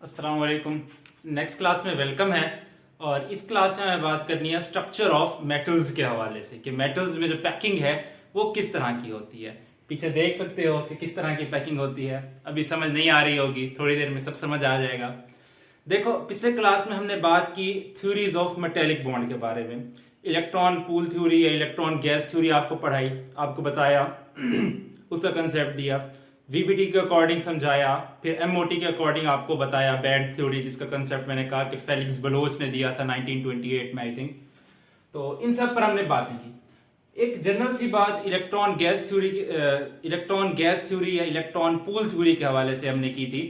अस्सलाम वालेकुम। Next class में वेलकम है। और इस क्लास में हमें बात करनी है स्ट्रक्चर ऑफ मेटल्स के हवाले से कि मेटल्स में जो पैकिंग है वो किस तरह की होती है। पीछे देख सकते हो कि किस तरह की पैकिंग होती है। अभी समझ नहीं आ रही होगी, थोड़ी देर में सब समझ आ जाएगा। देखो, पिछले क्लास में हमने बात की थ्योरीज ऑफ मेटेलिक बॉन्ड के बारे में। इलेक्ट्रॉन पूल थ्योरी या इलेक्ट्रॉन गैस थ्योरी आपको पढ़ाई, आपको बताया उसका कंसेप्ट दिया। वीबीटी के अकॉर्डिंग समझाया, फिर एमओटी के अकॉर्डिंग आपको बताया बैंड थ्योरी, जिसका कंसेप्ट मैंने कहा कि फेलिक्स बलोच ने दिया था 1928 में आई थिंक। तो इन सब पर हमने बातें की। एक जनरल सी बात इलेक्ट्रॉन गैस थ्योरी या इलेक्ट्रॉन पूल थ्योरी के हवाले से हमने की थी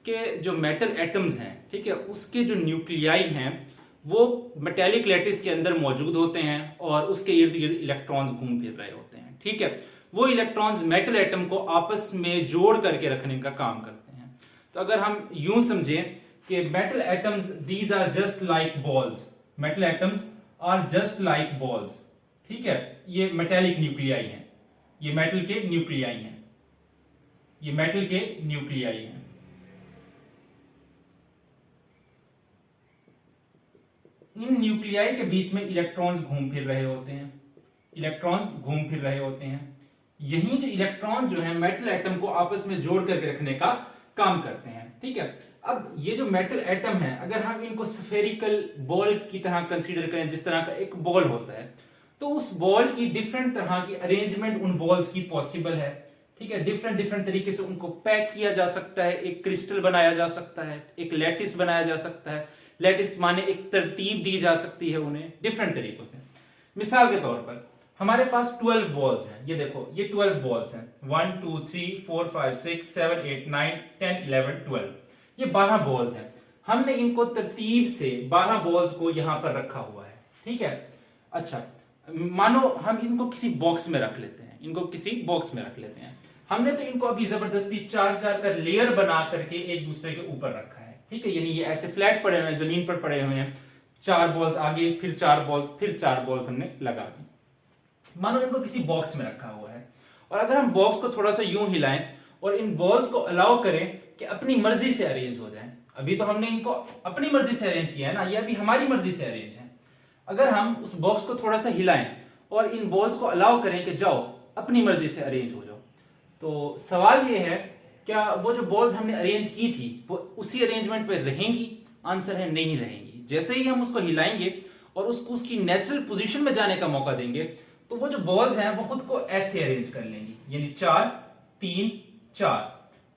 कि जो मेटल एटम्स हैं, ठीक है, उसके जो न्यूक्लियाई हैं वो मेटेलिक लैटिस के अंदर मौजूद होते हैं और उसके इर्द गिर्द इलेक्ट्रॉन्स घूम फिर रहे होते हैं। ठीक है, वो इलेक्ट्रॉन्स मेटल एटम को आपस में जोड़ करके रखने का काम करते हैं। तो अगर हम यूं समझें कि metal atoms these are just like balls, metal atoms are just like balls. ठीक है, ये मेटेलिक न्यूक्लियाई हैं, ये मेटल के न्यूक्लियाई हैं, ये मेटल के न्यूक्लियाई हैं। इन न्यूक्लियाई के बीच में इलेक्ट्रॉन्स घूम फिर रहे होते हैं, इलेक्ट्रॉन्स घूम फिर रहे होते हैं। यही जो इलेक्ट्रॉन जो है मेटल एटम को आपस में जोड़ करके रखने का काम करते हैं। ठीक है, अब ये जो मेटल एटम है, अगर हम इनको स्फेरिकल बॉल की तरह कंसीडर करें, जिस तरह का एक बॉल होता है, तो उस बॉल की डिफरेंट तरह की अरेंजमेंट उन बॉल्स की पॉसिबल है। ठीक है, डिफरेंट डिफरेंट तरीके से उनको पैक किया जा सकता है, एक क्रिस्टल बनाया जा सकता है, एक लैटिस बनाया जा सकता है। लैटिस माने एक तरतीब दी जा सकती है उन्हें डिफरेंट तरीकों से। मिसाल के तौर पर हमारे पास 12 बॉल्स हैं, ये देखो, ये 12 बॉल्स हैं, 1 2 3 4 5 6 7 8 9 10 11 12, ये 12 बॉल्स हैं। हमने इनको तरतीब से 12 बॉल्स को यहां पर रखा हुआ है। ठीक है, अच्छा, मानो हम इनको किसी बॉक्स में रख लेते हैं, इनको किसी बॉक्स में रख लेते हैं। हमने तो इनको अभी जबरदस्ती चार चार का लेयर बना करके एक दूसरे के ऊपर रखा है। ठीक है, यानी ये ऐसे फ्लैट पड़े हुए हैं, जमीन पर पड़े हुए हैं, चार बॉल्स आगे, फिर चार बॉल्स, फिर चार बॉल्स हमने लगा दी। मानो इनको किसी बॉक्स में रखा हुआ है, और अगर हम बॉक्स को थोड़ा सा यूं हिलाएं और इन बॉल्स को अलाउ करें कि अपनी मर्जी से अरेंज हो जाएं। अभी तो हमने इनको अपनी मर्जी से अरेंज किया है ना, ये अभी हमारी मर्जी से अरेंज है। अगर हम उस बॉक्स को थोड़ा सा हिलाएं और इन बॉल्स को अलाउ करें कि जाओ अपनी मर्जी से अरेंज हो जाओ, तो सवाल ये है, क्या वो जो बॉल्स हमने अरेंज की थी वो उसी अरेंजमेंट पे रहेंगी? आंसर है नहीं रहेंगी। जैसे ही हम उसको हिलाएंगे और उसको उसकी नेचुरल पोजीशन में जाने का मौका देंगे, तो वो जो बॉल्स हैं वो खुद को ऐसे अरेंज कर लेंगी, यानी 4 3 4।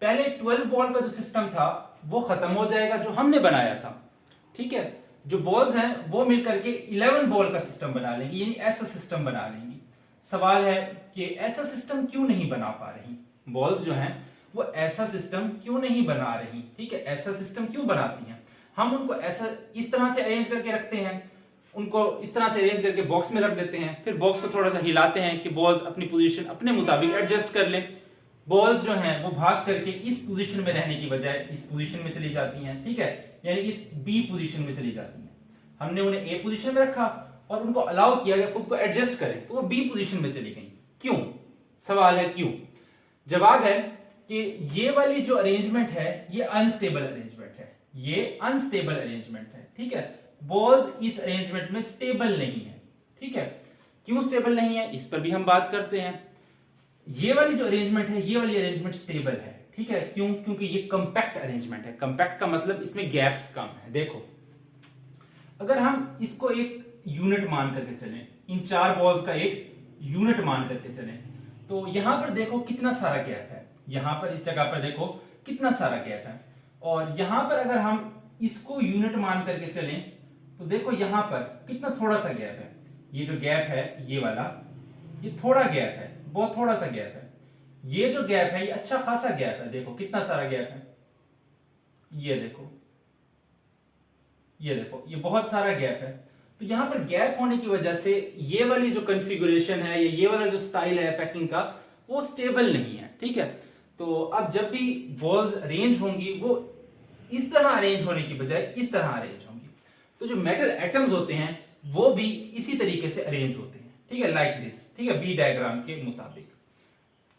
पहले 12 बॉल का जो सिस्टम था वो खत्म हो जाएगा जो हमने बनाया था। ठीक है, जो बॉल्स हैं वो मिलकर के 11 बॉल का सिस्टम बना लेंगी, यानी ऐसा सिस्टम बना लेंगी। सवाल है कि ऐसा सिस्टम क्यों नहीं बना पा रही बॉल्स जो हैं, वो ऐसा सिस्टम क्यों नहीं बना रही? ठीक है, ऐसा सिस्टम क्यों बनाती हैं? हम उनको ऐसा इस तरह से अरेंज करके रखते हैं, उनको इस तरह से अरेंज करके बॉक्स में रख देते हैं, फिर बॉक्स को थोड़ा सा हिलाते हैं कि बॉल्स अपनी पोजीशन अपने मुताबिक एडजस्ट कर लें। बॉल्स जो हैं वो भाग करके इस पोजीशन में रहने की बजाय इस पोजीशन में चली जाती हैं। ठीक है, यानी इस बी पोजीशन में चली जाती हैं। हमने उन्हें ए पोजीशन में रखा और उनको अलाउ किया कि खुद को एडजस्ट करें, तो वो बी पोजीशन में चली गई। क्यों? सवाल है क्यों। जवाब है कि ये वाली जो अरेंजमेंट है ये अनस्टेबल अरेंजमेंट है, ये अनस्टेबल अरेंजमेंट है। ठीक है, बॉल्स इस अरेंजमेंट में स्टेबल नहीं है। ठीक है, क्यों स्टेबल नहीं है इस पर भी हम बात करते हैं। ये वाली जो अरेंजमेंट है, ये वाली अरेंजमेंट स्टेबल है। ठीक है, क्यों? क्योंकि ये कंपैक्ट अरेंजमेंट है। कंपैक्ट का मतलब इसमें गैप्स कम है। देखो, अगर हम इसको एक यूनिट मान करके चलें, इन चार बॉल्स का एक यूनिट मान करके चलें, तो यहां पर देखो कितना सारा गैप है, यहां पर इस जगह पर देखो कितना सारा गैप है। और यहां पर अगर हम इसको यूनिट मान करके चलें, तो देखो यहां पर कितना थोड़ा सा गैप है। ये जो गैप है ये वाला, ये थोड़ा गैप है, बहुत थोड़ा सा गैप है। ये जो गैप है ये अच्छा खासा गैप है, देखो कितना सारा गैप है। ये देखो, ये देखो, ये बहुत सारा गैप है। तो यहां पर गैप होने की वजह से ये वाली जो कॉन्फ़िगरेशन है, ये वाला जो स्टाइल है पैकिंग का, वो स्टेबल नहीं है। ठीक है, तो अब जब भी बॉल्स अरेंज होंगी वो इस तरह अरेंज होने की बजाय इस तरह अरेंज होंगी। तो जो मेटल एटम्स होते हैं वो भी इसी तरीके से अरेंज होते हैं। ठीक है, लाइक दिस। ठीक है, बी डायग्राम के मुताबिक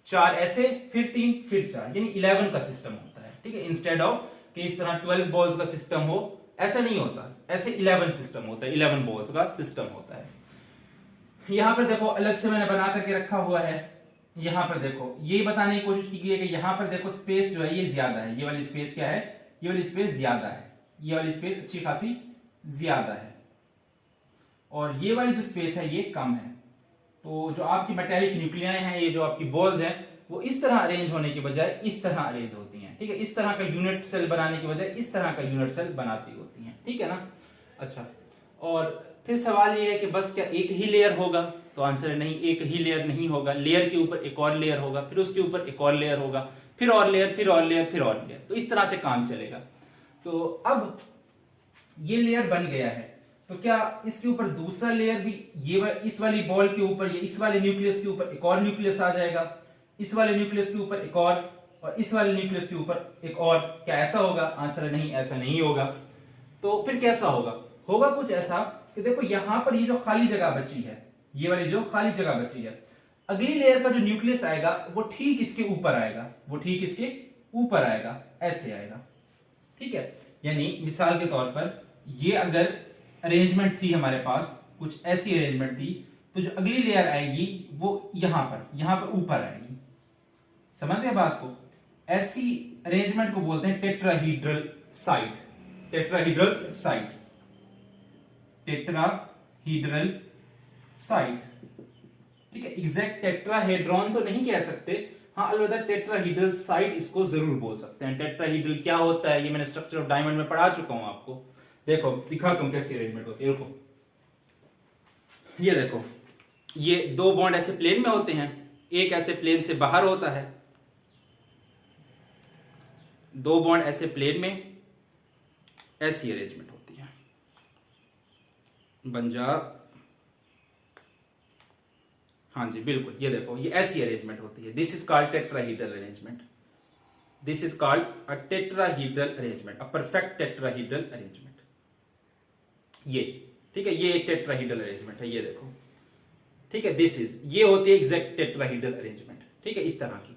चार ऐसे, फिर तीन, फिर चार, यानी 11 का सिस्टम होता है। ठीक है, इंस्टेड ऑफ कि इस तरह 12 बॉल्स का सिस्टम हो, ऐसा नहीं होता, ऐसे 11 सिस्टम होता है, 11 बॉल्स का सिस्टम होता है। यहां पर देखो अलग से मैंने बना करके रखा हुआ है। यहां पर देखो ये बताने की कोशिश की गई है कि यहां पर देखो स्पेस जो है ये ज्यादा है, ये वाली स्पेस क्या है, ये वाली स्पेस ज्यादा है, ये वाली स्पेस अच्छी खासी ज्यादा है, और ये वाली जो स्पेस है ये कम है। तो जो आपकी मेटेलिक न्यूक्लियाई हैं, ये जो आपकी बॉल्स हैं, वो इस तरह अरेंज होने के बजाय इस तरह अरेंज होती हैं, ठीक है। इस तरह का यूनिट सेल बनाने के बजाय इस तरह का यूनिट सेल बनाती होती हैं, ठीक है ना। अच्छा, और फिर सवाल ये है कि बस क्या एक ही लेयर होगा, तो आंसर है नहीं, एक ही लेयर नहीं होगा, लेयर के ऊपर एक और लेयर होगा, फिर उसके ऊपर एक और लेयर होगा, फिर और लेयर, फिर और लेयर, फिर और लेयर, तो इस तरह से काम चलेगा। तो अब ये लेयर बन गया है, तो क्या इसके ऊपर दूसरा लेयर भी ये इस वाली बॉल के ऊपर या इस वाले न्यूक्लियस के ऊपर एक और न्यूक्लियस आ जाएगा, इस वाले न्यूक्लियस के ऊपर एक और इस वाले न्यूक्लियस के ऊपर एक और, क्या ऐसा होगा? आंसर नहीं, ऐसा नहीं होगा। तो फिर कैसा होगा? होगा कुछ ऐसा कि देखो यहां पर ये जो खाली जगह बची है, ये वाली जो खाली जगह बची है, अगली लेयर का जो न्यूक्लियस आएगा वो ठीक इसके ऊपर आएगा, वो ठीक इसके ऊपर आएगा, ऐसे आएगा, ठीक है। यानी मिसाल के तौर पर ये अगर अरेंजमेंट थी हमारे पास, कुछ ऐसी अरेंजमेंट थी, तो जो अगली लेयर आएगी वो यहां पर ऊपर आएगी। समझ गए बात को? ऐसी अरेंजमेंट को बोलते हैं tetrahedral site, tetrahedral site, tetrahedral site, ठीक है। एग्जैक्ट टेट्राहेड्रॉन तो नहीं कह सकते, हाँ अलबत्ता टेट्राहीड्रल साइट इसको जरूर बोल सकते हैं। टेट्राहीड्रल क्या होता है ये मैंने स्ट्रक्चर ऑफ डायमंड में पढ़ा चुका हूं आपको। देखो दिखाता हूं कैसी अरेंजमेंट होती है। देखो ये देखो, ये दो बॉन्ड ऐसे प्लेन में होते हैं, एक ऐसे प्लेन से बाहर होता है, दो बॉन्ड ऐसे प्लेन में, ऐसी अरेंजमेंट होती है। बन जा, हाँ जी बिल्कुल, ये देखो ये ऐसी अरेंजमेंट होती है। This is called tetrahedral arrangement, this is called a tetrahedral arrangement, a perfect tetrahedral arrangement, ये ठीक है, ये एक टेट्राहीड्रल अरेंजमेंट है, ये देखो, ठीक है। दिस इज, ये होती है एग्जैक्ट टेट्राहीड्रल अरेंजमेंट, ठीक है, इस तरह की।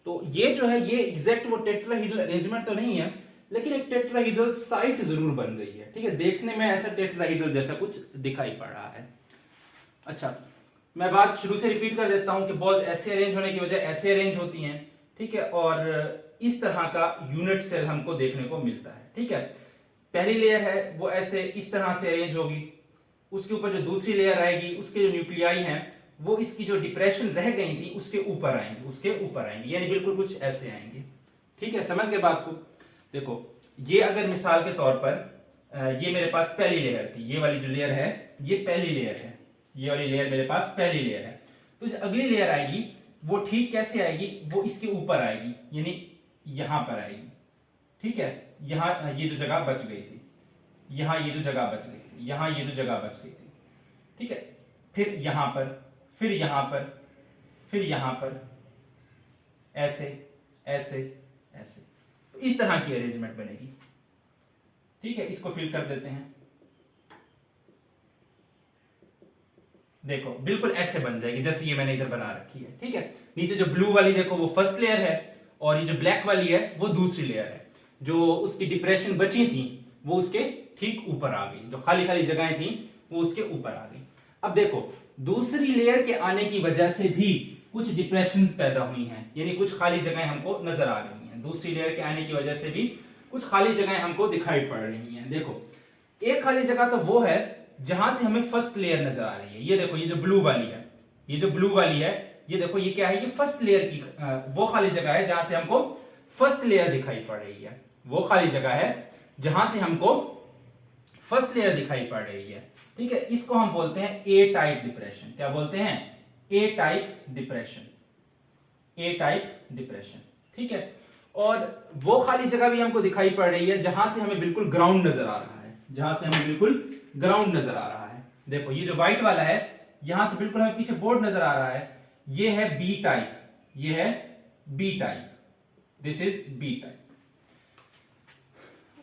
तो ये जो है ये एग्जैक्ट वो टेट्राहीड्रल अरेंजमेंट तो नहीं है, लेकिन एक टेट्राहीड्रल साइट जरूर बन गई है, ठीक है। देखने में ऐसा टेट्राहीड्रल जैसा कुछ दिखाई पड़ रहा है। अच्छा, मैं बात शुरू से रिपीट कर देता हूं कि बॉल्स ऐसे अरेंज होने की वजह ऐसे अरेंज होती हैं, ठीक है, और इस तरह का यूनिट सेल हमको देखने को मिलता है, ठीक है। पहली लेयर है वो ऐसे इस तरह से अरेंज होगी, उसके ऊपर जो दूसरी लेयर आएगी उसके जो न्यूक्लियाई हैं वो इसकी जो डिप्रेशन रह गई थी उसके ऊपर आएंगी, उसके ऊपर आएंगी, यानी बिल्कुल कुछ ऐसे आएंगे, ठीक है। समझ गए बात को? देखो ये अगर मिसाल के तौर पर ये मेरे पास पहली लेयर थी, ये वाली जो लेयर है ये पहली लेयर है, ये वाली लेयर मेरे पास पहली लेयर है, तो जो अगली लेयर आएगी वो ठीक कैसे आएगी? वो इसके ऊपर आएगी, यानी यहां पर आएगी, ठीक है। यहां ये जो जगह बच गई थी, यहां ये जो जगह बच गई थी, यहां ये जो जगह बच गई थी, ठीक है। फिर यहां पर, फिर यहां पर, फिर यहां पर, ऐसे ऐसे ऐसे, तो इस तरह की अरेंजमेंट बनेगी, ठीक है। इसको फिल कर देते हैं, देखो बिल्कुल ऐसे बन जाएगी जैसे ये मैंने इधर बना रखी है, ठीक है। नीचे जो ब्लू वाली देखो वो फर्स्ट लेयर है, और ये जो ब्लैक वाली है वो दूसरी लेयर है। जो उसकी डिप्रेशन बची थी वो उसके ठीक ऊपर आ गई, जो खाली खाली जगहें थी वो उसके ऊपर आ गई। अब देखो दूसरी लेयर के आने की वजह से भी कुछ डिप्रेशंस पैदा हुई हैं, यानी कुछ खाली जगहें हमको नजर आ रही हैं। दूसरी लेयर के आने की वजह से भी कुछ खाली जगहें हमको दिखाई पड़ रही हैं। देखो एक खाली जगह तो वो है जहां से हमें फर्स्ट लेयर नजर आ रही है, ये देखो, ये जो ब्लू वाली है, ये जो ब्लू वाली है, ये देखो ये क्या है? ये फर्स्ट लेयर की वो खाली जगह है जहां से हमको फर्स्ट लेयर दिखाई पड़ रही है, वो खाली जगह है जहां से हमको फर्स्ट लेयर दिखाई पड़ रही है, ठीक है। इसको हम बोलते हैं ए टाइप डिप्रेशन। क्या बोलते हैं? ए टाइप डिप्रेशन, ए टाइप डिप्रेशन, ठीक है। और वो खाली जगह भी हमको दिखाई पड़ रही है जहां से हमें बिल्कुल ग्राउंड नजर आ रहा है, जहां से हमें बिल्कुल ग्राउंड नजर आ रहा है। देखो ये जो व्हाइट वाला है, यहां से बिल्कुल हमें पीछे बोर्ड नजर आ रहा है, ये है बी टाइप, ये है B type, this is B type.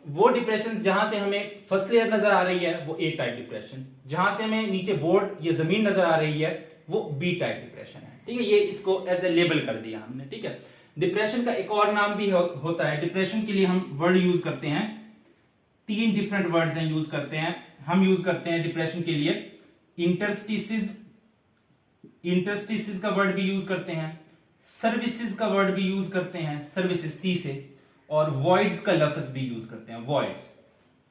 वो डिप्रेशन जहां से हमें फर्स्ट लेयर नजर आ रही है वो ए टाइप डिप्रेशन, जहां से हमें नीचे बोर्ड या जमीन नजर आ रही है वो बी टाइप डिप्रेशन है, ठीक है। ये इसको एज ए लेबल कर दिया हमने, ठीक है। डिप्रेशन का एक और नाम भी होता है। डिप्रेशन के लिए हम वर्ड यूज करते हैं, 3 डिफरेंट वर्ड्स हैं यूज करते हैं। हम यूज करते हैं डिप्रेशन के लिए इंटरस्टिसेस, इंटरस्टिसेस का वर्ड भी यूज करते हैं, सर्विसेज का वर्ड भी यूज करते हैं, सर्विसेज सी से, और वॉइड्स का लफ्ज भी यूज करते हैं, वॉइड्स।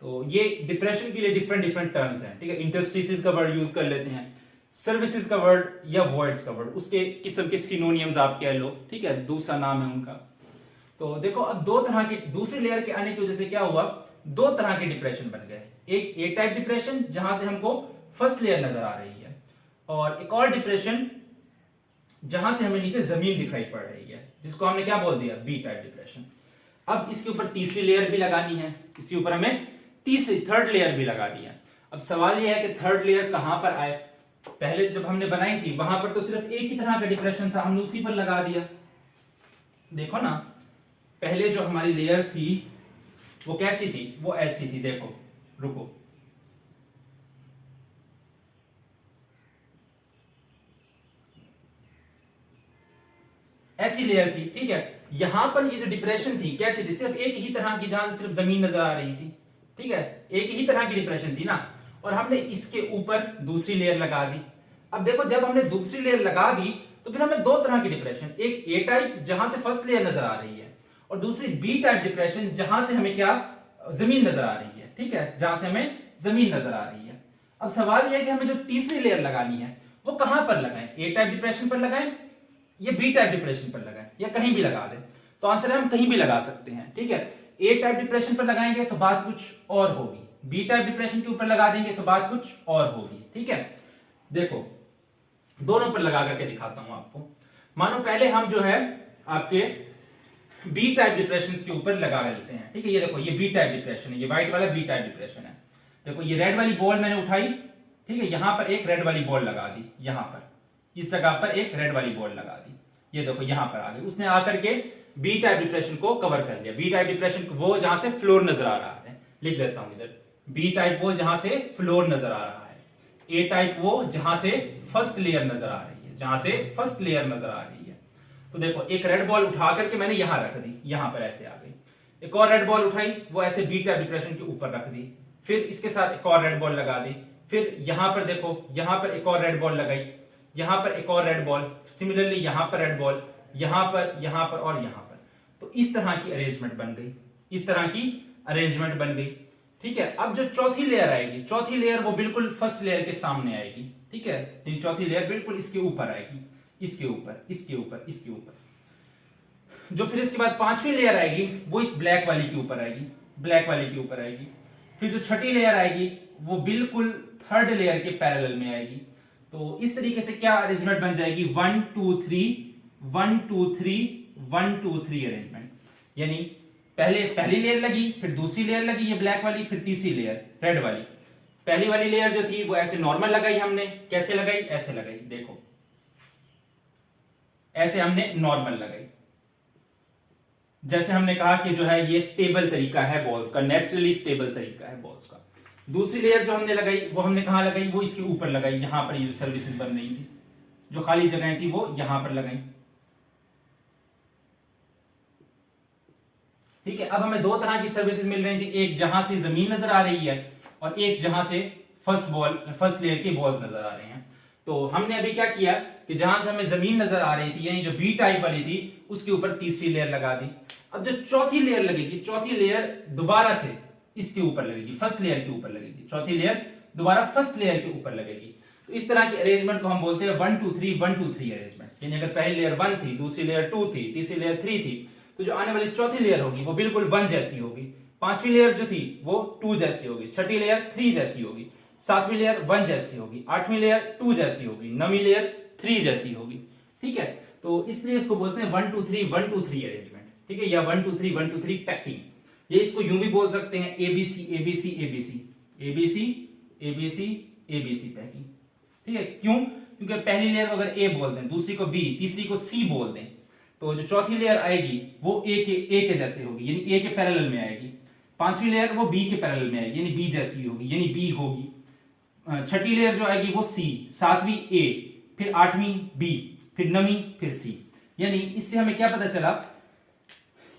तो ये डिप्रेशन के लिए डिफरेंट डिफरेंट टर्म्स हैं, ठीक है। इंटरस्टिसेस का वर्ड यूज कर लेते हैं, सर्विसेज का वर्ड या वॉइड्स का वर्ड, उसके किस्म के सिनोनियम्स आप कह लो, ठीक है, दूसरा नाम है उनका। तो देखो अब दो तरह की, दूसरी लेयर के आने की वजह से क्या हुआ, दो तरह के डिप्रेशन बन गए। एक ए टाइप डिप्रेशन जहां से हमको फर्स्ट लेयर नजर आ रही है, और एक और डिप्रेशन जहां से हमें नीचे जमीन दिखाई पड़ रही है, जिसको हमने क्या बोल दिया, बी टाइप डिप्रेशन। अब इसके ऊपर तीसरी लेयर भी लगानी है, इसके ऊपर हमें तीसरी थर्ड लेयर भी लगानी है। अब सवाल यह है कि थर्ड लेयर कहां पर आए। पहले जब हमने बनाई थी वहां पर तो सिर्फ एक ही तरह का डिप्रेशन था, हमने उसी पर लगा दिया। देखो ना, पहले जो हमारी लेयर थी वो कैसी थी, वो ऐसी थी, देखो, रुको, ऐसी लेयर थी, ठीक है। यहां पर ये जो डिप्रेशन थी कैसी थी, सिर्फ एक ही तरह की, जहां सिर्फ जमीन नजर आ रही थी, ठीक है, एक ही तरह की डिप्रेशन थी ना। और हमने इसके ऊपर दूसरी लेयर लगा दी। अब देखो, जब हमने दूसरी लेयर लगा दी तो फिर हमें दो तरह की डिप्रेशन, एक ए टाइप जहां से फर्स्ट लेयर नजर आ रही है, और दूसरी बी टाइप डिप्रेशन जहां से हमें क्या, जमीन नजर आ रही है, ठीक है, जहां से हमें जमीन नजर आ रही है। अब सवाल यह है कि हमें जो तीसरी लेयर लगानी है वो कहां पर लगाएं, ए टाइप डिप्रेशन पर लगाएं या बी टाइप डिप्रेशन पर लगाएं, या कहीं भी लगा दें। तो आंसर है हम कहीं भी लगा सकते हैं, ठीक है। ए टाइप डिप्रेशन पर लगाएंगे तो बात कुछ और होगी, बी टाइप डिप्रेशन के ऊपर लगा देंगे तो बात कुछ और होगी, ठीक है। देखो, दोनों पर लगा करके दिखाता हूं आपको। मानो पहले हम जो है आपके बी टाइप डिप्रेशन के ऊपर लगा लेते हैं, ठीक है। ये देखो, ये बी टाइप डिप्रेशन है, ये व्हाइट वाला बी टाइप डिप्रेशन है। देखो, ये रेड वाली बॉल मैंने उठाई, ठीक है, यहां पर एक रेड वाली बॉल लगा दी, यहां पर इस जगह पर एक रेड वाली बॉल लगा दी, ये देखो यहां पर आ गई, उसने आकर के बी टाइप डिप्रेशन को कवर कर लिया। बी टाइप डिप्रेशन वो जहां से फ्लोर नजर आ रहा है, लिख देता हूं इधर, बी टाइप वो जहां से फ्लोर नजर आ रहा है, ए टाइप वो जहां से फर्स्ट लेयर नजर आ रही है, जहां से फर्स्ट लेयर नजर आ रही है। तो देखो, एक रेड बॉल उठा करके मैंने यहां रख दी, यहां पर ऐसे आ गई। एक और रेड बॉल उठाई, वो ऐसे बी टाइप डिप्रेशन के ऊपर रख दी, फिर इसके साथ एक और रेड बॉल लगा दी, फिर यहां पर देखो, यहां पर एक और रेड बॉल लगाई, यहां पर एक और रेड बॉल, सिमिलरली यहां पर रेड बॉल, यहां पर और यहां पर। तो इस तरह की अरेंजमेंट बन गई, इस तरह की अरेंजमेंट बन गई, ठीक है। अब जो चौथी लेयर आएगी, चौथी लेयर वो बिल्कुल फर्स्ट लेयर के सामने आएगी, ठीक है। चौथी लेयर बिल्कुल इसके ऊपर आएगी, इसके ऊपर, इसके ऊपर, इसके ऊपर। जो फिर इसके बाद पांचवी लेयर आएगी वो इस ब्लैक वाली के ऊपर आएगी, ब्लैक वाली के ऊपर आएगी। फिर जो छठी लेयर आएगी वो बिल्कुल थर्ड लेयर के पैरेलल में आएगी। तो इस तरीके से क्या अरेंजमेंट बन जाएगी, 1 2 3 1 2 3 1 2 3 अरेंजमेंट। यानी पहली लेयर लगी, फिर दूसरी लेयर लगी ये ब्लैक वाली, फिर तीसरी लेयर रेड वाली। पहली वाली लेयर जो थी वो ऐसे नॉर्मल लगाई हमने, कैसे लगाई, ऐसे लगाई, देखो ऐसे हमने नॉर्मल लगाई। जैसे हमने कहा कि जो है ये स्टेबल तरीका है बॉल्स का, नेचुरली स्टेबल तरीका है बॉल्स का। दूसरी लेयर जो हमने लगाई वो हमने कहां लगाई, वो इसके ऊपर लगाई, यहां पर ये जो सर्विसेज बन रही थी, जो खाली जगह थी वो यहां पर लगाई, ठीक है। अब हमें दो तरह की सर्विसेज मिल रही थी, एक जहां से जमीन नजर आ रही है और एक जहां से फर्स्ट लेयर के बॉल्स नजर आ रहे हैं। तो हमने अभी क्या किया कि जहां से हमें जमीन नजर आ रही थी, यानी जो बी टाइप वाली थी, उसके ऊपर तीसरी लेयर लगा दी। अब जो चौथी लेयर लगेगी, चौथी लेयर दोबारा से इसके ऊपर लगेगी, फर्स्ट लेयर के ऊपर लगेगी, चौथी लेयर दोबारा फर्स्ट लेयर के ऊपर लगेगी। तो इस तरह की अरेंजमेंट को हम बोलते हैं 1 2 3 1 2 3 अरेंजमेंट। यानी अगर पहली लेयर 1 थी, दूसरी लेयर 2 थी, तीसरी लेयर 3 थी, तो जो आने वाली चौथी लेयर होगी वो बिल्कुल 1 जैसी होगी, पांचवी लेयर जो थी वो 2 जैसी होगी, छठी लेयर 3 जैसी होगी, सातवीं लेयर 1 जैसी होगी, आठवीं लेयर 2 जैसी होगी, नवीं लेयर 3 जैसी होगी, ठीक है। तो इसलिए इसको बोलते हैं 1 2 3 1 2 3 अरेंजमेंट, ठीक है, या 1 2 3 1 2 3 पैकिंग। ये इसको यूं भी बोल सकते हैं, ABC ABC ABC ABC ABC ABC packing, ठीक है। क्यों, क्योंकि पहली लेयर को अगर ए बोल दें, दूसरी को बी, तीसरी को सी बोल दें, तो जो चौथी लेयर आएगी वो ए के जैसे होगी, यानी ए के पैरेलल में आएगी। पांचवी लेयर वो बी के पैरेलल में आएगी, यानी बी जैसी होगी, यानी बी होगी। छठी लेयर जो आएगी वो सी, सातवीं ए, फिर आठवीं बी, फिर नवीं, फिर सी। यानी इससे हमें क्या पता चला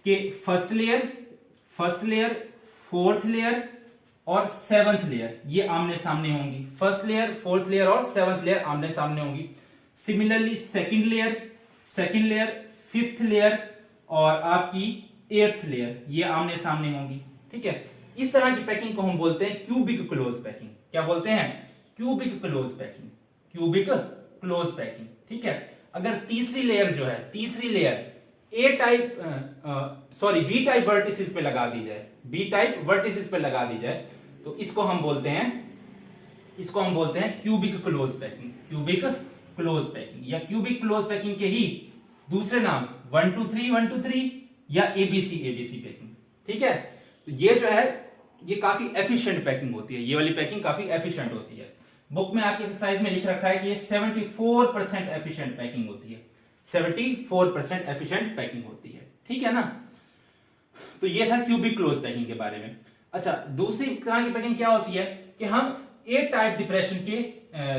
कि फर्स्ट लेयर, फोर्थ लेयर और सेवंथ लेयर ये आमने सामने होंगी। फर्स्ट लेयर, फोर्थ लेयर और सेवंथ लेयर आमने सामने होंगी। Similarly second layer, fifth layer और आपकी एट्थ लेयर ये आमने सामने होंगी। ठीक है, इस तरह की पैकिंग को हम बोलते हैं क्यूबिक क्लोज पैकिंग। क्या बोलते हैं? Cubic close packing, cubic close packing. ठीक है, अगर तीसरी लेयर जो है, तीसरी लेयर बी टाइप वर्टिसेस पे लगा दी जाए, बी टाइप वर्टिसेस पे लगा दी जाए, तो इसको हम बोलते हैं cubic close packing, cubic close packing या क्यूबिक क्लोज पैकिंग के ही दूसरे नाम 1 2 3 या एबीसी पैकिंग। ठीक है, तो ये जो है ये काफी एफिशिएंट पैकिंग होती है, ये वाली पैकिंग काफी एफिशिएंट होती है। बुक में आपके एक्सरसाइज में लिख रखा है कि ये 74% एफिशिएंट पैकिंग होती है, 74% एफिशिएंट पैकिंग होती है। ठीक है ना, तो ये था क्यूबिक क्लोज पैकिंग के बारे में। अच्छा, दूसरी तरह की पैकिंग क्या होती है कि हम ए टाइप डिप्रेशन के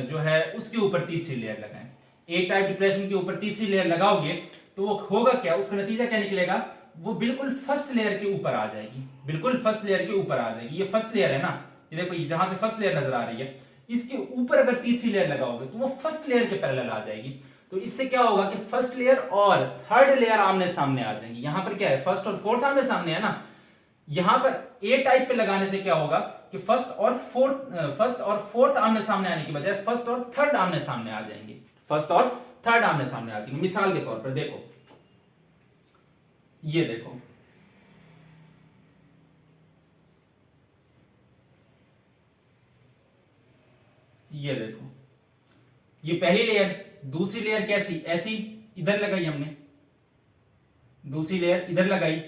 जो है उसके ऊपर तीसरी लेयर लगाएं। ए टाइप डिप्रेशन के ऊपर तीसरी लेयर लगाओगे तो वो होगा क्या, उसका नतीजा क्या निकलेगा, वो बिल्कुल फर्स्ट लेयर के ऊपर आ जाएगी, बिल्कुल फर्स्ट लेयर के ऊपर आ जाएगी। ये फर्स्ट लेयर है ना, ये देखो जहां से फर्स्ट लेयर नजर आ रही है, इसके ऊपर अगर तीसरी लेयर लगाओगे तो वो फर्स्ट लेयर के पैरेलल आ जाएगी। तो इससे क्या होगा कि फर्स्ट लेयर और थर्ड लेयर आमने सामने आ जाएंगी। यहां पर क्या है, फर्स्ट और फोर्थ आमने सामने है ना, यहां पर ए टाइप पे लगाने से क्या होगा कि फर्स्ट और फोर्थ आमने सामने आने की बजाय फर्स्ट और थर्ड आमने सामने आ जाएंगे, फर्स्ट और थर्ड आमने सामने आ जाएंगे। मिसाल के तौर पर देखो, ये देखो, ये देखो, ये पहली लेयर, दूसरी लेयर कैसी, ऐसी इधर लगाई हमने, दूसरी लेयर इधर लगाई,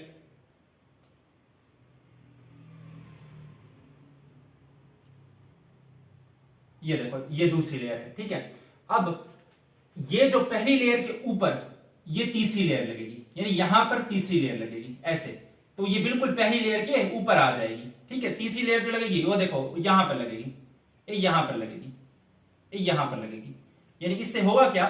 ये देखो, ये दूसरी लेयर है। ठीक है, अब ये जो पहली लेयर के ऊपर ये तीसरी लेयर लगेगी, यानी यहां पर तीसरी लेयर लगेगी ऐसे, तो ये बिल्कुल पहली लेयर के ऊपर आ जाएगी। ठीक है, तीसरी लेयर जो लगेगी वो देखो यहां पर लगेगी, यहां पर लगेगी, यहां पर लगेगी। यानी इससे होगा क्या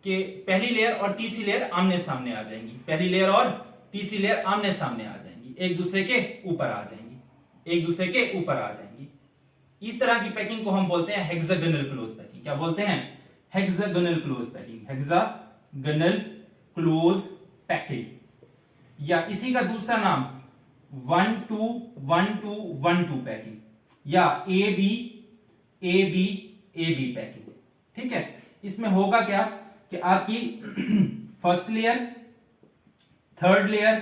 कि पहली लेयर और तीसरी लेयर आमने सामने आ जाएंगी, पहली लेयर और तीसरी लेयर आमने सामने आ जाएंगी, एक दूसरे के ऊपर आ जाएंगी, एक दूसरे के ऊपर आ जाएंगी। इस तरह की पैकिंग को हम बोलते हैं हेक्सागोनल क्लोज पैकिंग। क्या बोलते हैं? Hexagonal close packing, hexagonal close packing. या इसी का दूसरा नाम 1 2 1 2 1 2 पैकिंग या ए बी पैकिंग। ठीक है, इसमें होगा क्या कि आपकी first layer, third layer,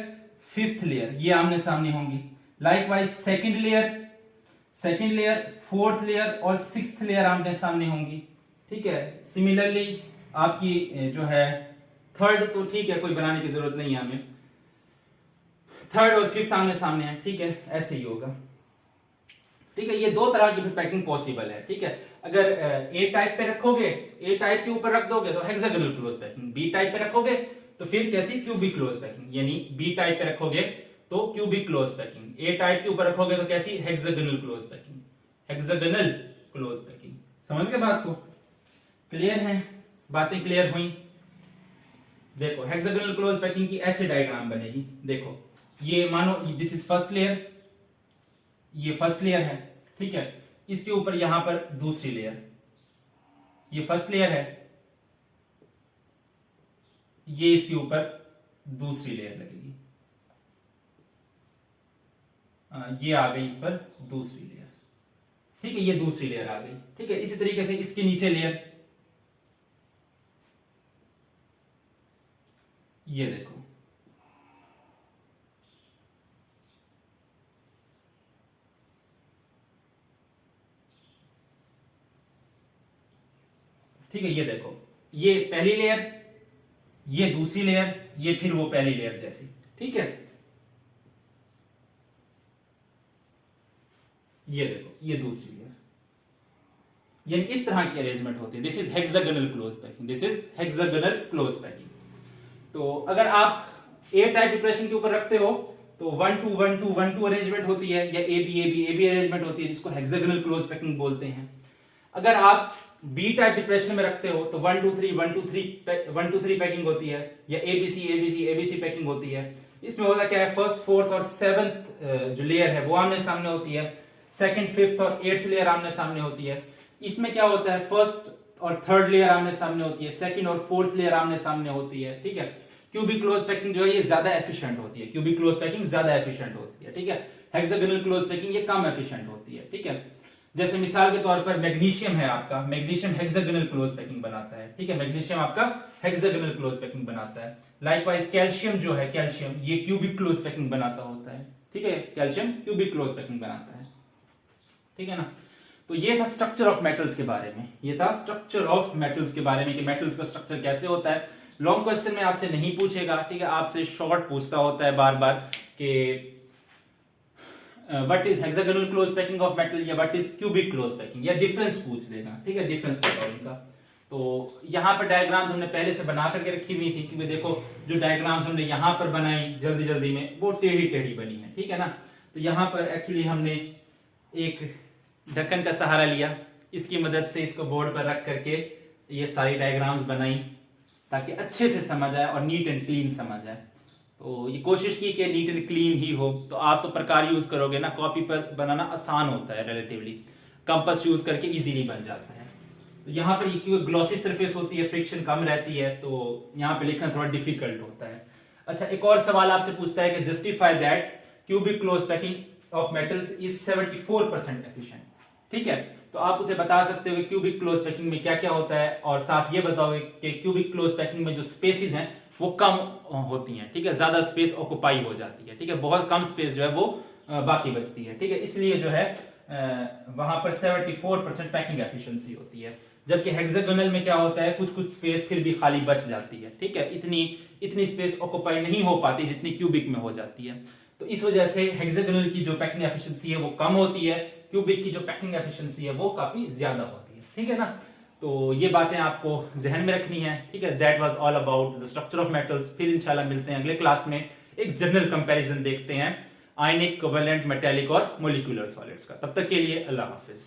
fifth layer ये आमने सामने होंगी। Likewise second layer, fourth layer और सिक्स्थ लेयर आमने सामने होंगी। ठीक है, सिमिलरली आपकी जो है थर्ड, तो ठीक है कोई बनाने की जरूरत नहीं है हमें, थर्ड और फिफ्थ आमने सामने है। ठीक है, ऐसे ही होगा। ठीक है, ये दो तरह की पैकिंग पॉसिबल है। ठीक है, अगर ए टाइप पे रखोगे, ए टाइप के ऊपर रख दोगे तो hexagonal close packing, B type पे रखोगे तो फिर कैसी, क्यूबिक क्लोज पैकिंग। यानी बी टाइप पे रखोगे तो cubic close packing, A type के ऊपर रखोगे तो कैसी, hexagonal close packing, hexagonal close packing. समझ गए बात को? क्लियर है, बातें क्लियर हुई? देखो, हेक्सागोनल क्लोज पैकिंग की ऐसे डायग्राम बनेगी। देखो, ये मानो दिस इज फर्स्ट लेयर, ये फर्स्ट लेयर है। ठीक है, इसके ऊपर यहां पर दूसरी लेयर, ये फर्स्ट लेयर है, ये इसके ऊपर दूसरी लेयर लगेगी, ये आ गई इस पर दूसरी लेयर। ठीक है, ये दूसरी लेयर आ गई। ठीक है, इसी तरीके से इसके नीचे लेयर, ये देखो, ठीक है, ये देखो, ये पहली लेयर, ये दूसरी लेयर, ये फिर वो पहली लेयर जैसी। ठीक है, ये देखो, ये दूसरी लेयर, यानी इस तरह की अरेंजमेंट होती है। This is hexagonal close packing, this is hexagonal close packing. तो अगर आप ए टाइप डिप्रेशन के ऊपर रखते हो तो 1 2 1 2 1 2 अरेंजमेंट होती है, या ए बी अरेंजमेंट होती है, जिसको हेक्सागोनल क्लोज पैकिंग बोलते हैं। अगर आप बी टाइप डिप्रेशन में रखते हो तो 1 2 3 1 2 3 पैकिंग होती है, या एबीसी पैकिंग होती है। इसमें होता क्या है, फर्स्ट, फोर्थ और सेवंथ जो लेयर है वो आमने सामने होती है, सेकंड, फिफ्थ और एट्थ लेयर आमने सामने होती है। इसमें क्या होता है, फर्स्ट और थर्ड लेयर आमने सामने होती है, सेकंड और फोर्थ लेयर आमने सामने होती है, ठीक है। क्यूबिक क्लोज पैकिंग जो है ये ज्यादा एफिशिएंट होती है, क्यूबिक क्लोज पैकिंग ज्यादा एफिशिएंट होती है, ठीक है। हेक्सागोनल क्लोज पैकिंग ये कम एफिशिएंट होती है, ठीक है। जैसे मिसाल के तौर पर मैग्नीशियम है आपका, मैग्नीशियम हेक्सागोनल क्लोज पैकिंग बनाता है, ठीक है, मैग्नीशियम आपका हेक्सागोनल क्लोज पैकिंग बनाता है। लाइकवाइज कैल्शियम जो है, कैल्शियम ये क्यूबिक क्लोज पैकिंग बनाता होता है, ठीक है, कैल्शियम क्यूबिक क्लोज पैकिंग बनाता है, ठीक है ना। तो ये था स्ट्रक्चर ऑफ मेटल्स के बारे में, ये था स्ट्रक्चर ऑफ मेटल्स के बारे में कि मेटल्स का स्ट्रक्चर कैसे होता है। लॉन्ग क्वेश्चन में आपसे नहीं पूछेगा, ठीक है, आपसे शॉर्ट पूछता होता है बार बार कि what is hexagonal close packing of metal या what is cubic close packing, या डिफरेंस पूछ लेगा, ठीक है, डिफरेंस बताओ इनका। तो यहाँ पर डायग्राम्स हमने पहले से बना करके रखी हुई थी, क्योंकि देखो जो डायग्राम्स हमने यहाँ पर बनाई जल्दी जल्दी में वो टेढ़ी टेढ़ी बनी है, ठीक है ना। तो यहाँ पर एक्चुअली हमने एक ढक्कन का सहारा लिया, इसकी मदद से इसको बोर्ड पर रख करके ये सारी डायग्राम्स बनाई ताकि अच्छे से समझ आए और नीट एंड क्लीन समझ आए। तो ये कोशिश की कि नीट एंड क्लीन ही हो। तो आप तो प्रकार यूज करोगे ना, कॉपी पर बनाना आसान होता है रिलेटिवली, कंपास यूज करके इजीली बन जाता है। तो यहाँ पर क्योंकि ग्लॉसी सरफेस होती है, फ्रिक्शन कम रहती है, तो यहाँ पे लिखना थोड़ा डिफिकल्ट होता है। अच्छा, एक और सवाल आपसे पूछता है कि justify that cubic close packing of metals is 74% efficient, ठीक है। तो आप उसे बता सकते हो क्यूबिक क्लोज पैकिंग में क्या क्या होता है, और साथ ये बताओगे कि क्यूबिक क्लोज पैकिंग में जो स्पेसेस हैं वो कम होती हैं, ठीक है, ज्यादा स्पेस ऑक्युपाई हो जाती है, ठीक है, बहुत कम स्पेस जो है वो बाकी बचती है, ठीक है, इसलिए जो है वहां पर 74% पैकिंग एफिशिएंसी होती है। जबकि हेक्सागोनल में क्या होता है, कुछ कुछ स्पेस फिर भी खाली बच जाती है, ठीक है, इतनी स्पेस ऑक्युपाई नहीं हो पाती जितनी क्यूबिक में हो जाती है। तो इस वजह से हेक्सागोनल की जो पैकिंग एफिशिएंसी है वो कम होती है, क्यूबिक की जो पैकिंग एफिशिएंसी है वो काफी ज्यादा होती है, ठीक है ना। तो ये बातें आपको जहन में रखनी है, ठीक है। That was all about the structure of metals. फिर इंशाल्लाह मिलते हैं अगले क्लास में, एक जनरल कंपैरिजन देखते हैं आयनिक, कोवेलेंट, मेटालिक और मॉलिक्यूलर सॉलिड्स का। तब तक के लिए अल्लाह हाफिज।